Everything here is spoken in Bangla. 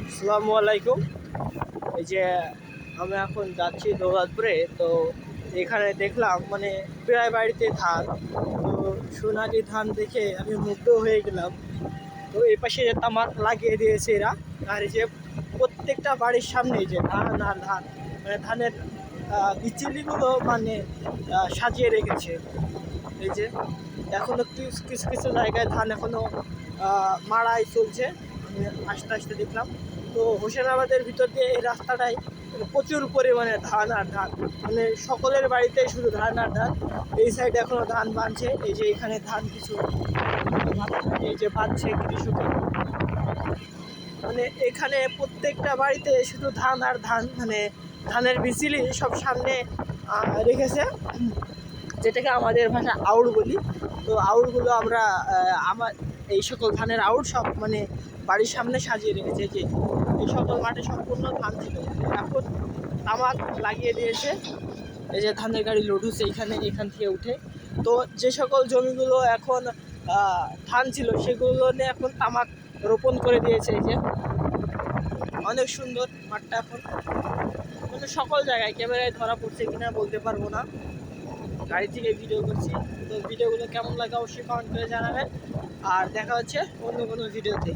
আসসালামু আলাইকুম। এই যে আমি এখন যাচ্ছি দৌলতপুরে, তো এখানে দেখলাম মানে প্রায় বাড়িতে ধান, তো সোনালি ধান দেখে আমি মুগ্ধ হয়ে গেলাম। তো এই পাশে তামাক লাগিয়ে দিয়েছে এরা, আর এই যে প্রত্যেকটা বাড়ির সামনে যে ধান আর ধান, মানে ধানের বিচুলিগুলো মানে সাজিয়ে রেখেছে। এই যে এখনো কিছু কিছু কিছু জায়গায় ধান এখনো মাড়াই চলছে, আমি আস্তে আস্তে দেখলাম। তো হোসেনাবাদের ভিতর দিয়ে এই রাস্তাটায় মানে প্রচুর পরিমাণে ধান আর ধান, মানে সকলের বাড়িতেই শুধু ধান আর ধান। এই সাইডে এখনো ধান বাঁধছে, এই যে এখানে ধান কিছু এই যে বাঁধছে কৃষকের, মানে এখানে প্রত্যেকটা বাড়িতে শুধু ধান আর ধান, মানে ধানের বিচিলি সব সামনে রেখেছে, যেটাকে আমাদের ভাষায় আউড় বলি। তো আউড়গুলো আমরা আমার এই সকল ধানের আউড় সব মানে বাড়ির সামনে সাজিয়ে রেখেছে। যে এই সকল মাঠে সম্পূর্ণ ধান ছিল, এখন তামাক লাগিয়ে দিয়েছে। এই যে ধানের গাড়ি লোড হচ্ছে এখান থেকে উঠে। তো যে সকল জমিগুলো এখন ধান ছিল সেগুলো নিয়ে এখন তামাক রোপণ করে দিয়েছে। এই যে অনেক সুন্দর মাঠটা এখন, মানে সকল জায়গায় ক্যামেরায় ধরা পড়ছে কিনা বলতে পারবো না, গাড়ি থেকে ভিডিও করছি। তো ভিডিওগুলো কেমন লাগে অবশ্যই কমেন্ট করে জানাবেন, আর দেখা হচ্ছে অন্য কোনো ভিডিওতে।